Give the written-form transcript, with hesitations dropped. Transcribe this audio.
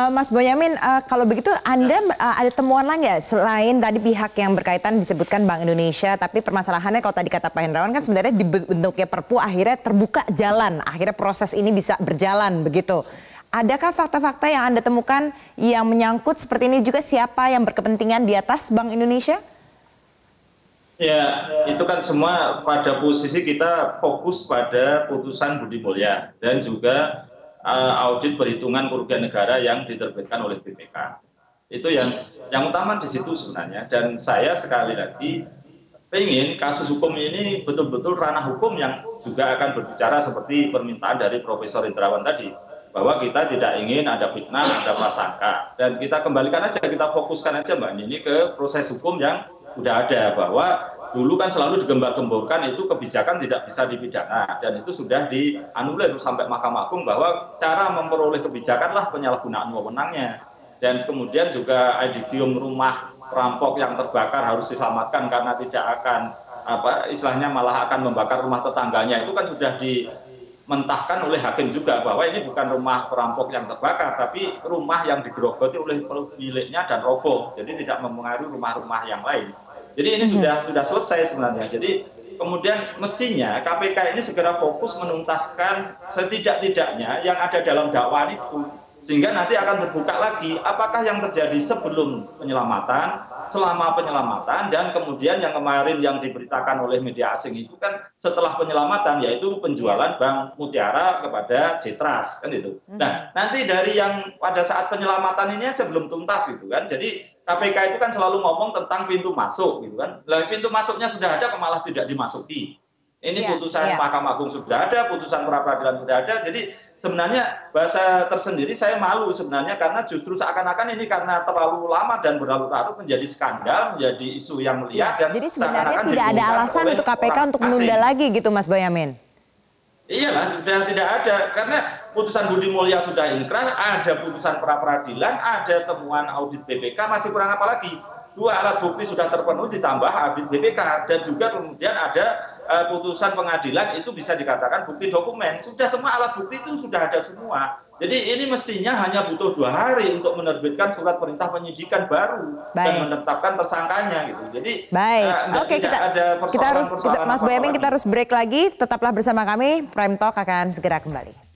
Mas Boyamin, kalau begitu Anda ada temuan lagi ya selain tadi pihak yang berkaitan disebutkan Bank Indonesia, tapi permasalahannya kalau tadi kata Pak Hendrawan kan sebenarnya dibentuknya Perpu akhirnya terbuka jalan, akhirnya proses ini bisa berjalan begitu. Adakah fakta-fakta yang Anda temukan yang menyangkut seperti ini juga siapa yang berkepentingan di atas Bank Indonesia? Ya, itu kan semua pada posisi kita fokus pada putusan Budi Mulya dan juga audit perhitungan kerugian negara yang diterbitkan oleh BPK. Itu yang utama di situ sebenarnya. Dan saya sekali lagi ingin kasus hukum ini betul-betul ranah hukum yang juga akan berbicara seperti permintaan dari Profesor Indrawan tadi. Bahwa kita tidak ingin ada fitnah, ada prasangka. Dan kita kembalikan aja, kita fokuskan aja Mbak Nini ke proses hukum yang sudah ada. Bahwa dulu kan selalu digembar-gemborkan itu kebijakan tidak bisa dipidana dan itu sudah dianulir sampai Mahkamah Agung bahwa cara memperoleh kebijakanlah penyalahgunaan wewenangnya dan kemudian juga idiom rumah perampok yang terbakar harus diselamatkan karena tidak akan istilahnya malah akan membakar rumah tetangganya itu kan sudah dimentahkan oleh hakim juga bahwa ini bukan rumah perampok yang terbakar tapi rumah yang digerogoti oleh pemiliknya dan roboh jadi tidak mempengaruhi rumah-rumah yang lain. Jadi ini sudah selesai sebenarnya. Jadi kemudian mestinya KPK ini segera fokus menuntaskan setidak-tidaknya yang ada dalam dakwaan itu. Sehingga nanti akan terbuka lagi apakah yang terjadi sebelum penyelamatan, selama penyelamatan, dan kemudian yang kemarin yang diberitakan oleh media asing itu kan setelah penyelamatan yaitu penjualan Bank Mutiara kepada Citras kan itu. Nah nanti dari yang pada saat penyelamatan ini aja belum tuntas gitu kan. Jadi KPK itu kan selalu ngomong tentang pintu masuk gitu kan. Lah pintu masuknya sudah ada malah tidak dimasuki. Ini putusan Mahkamah Agung sudah ada, putusan pra peradilan sudah ada. Jadi sebenarnya bahasa tersendiri saya malu sebenarnya karena justru seakan-akan ini karena terlalu lama dan berlarut-larut menjadi skandal, menjadi isu yang melihat dan jadi sebenarnya tidak ada alasan untuk KPK untuk menunda lagi gitu Mas Boyamin. Iyalah sudah tidak ada karena putusan Budi Mulya sudah inkrah, ada putusan pra peradilan, ada temuan audit BPK, masih kurang apa lagi? Dua alat bukti sudah terpenuhi ditambah audit BPK dan juga kemudian ada putusan pengadilan itu bisa dikatakan bukti dokumen. Sudah semua alat bukti itu sudah ada semua. Jadi ini mestinya hanya butuh 2 hari untuk menerbitkan surat perintah penyidikan baru dan menetapkan tersangkanya gitu. Jadi Mas Boyamin kita harus break lagi. Tetaplah bersama kami. Prime Talk akan segera kembali.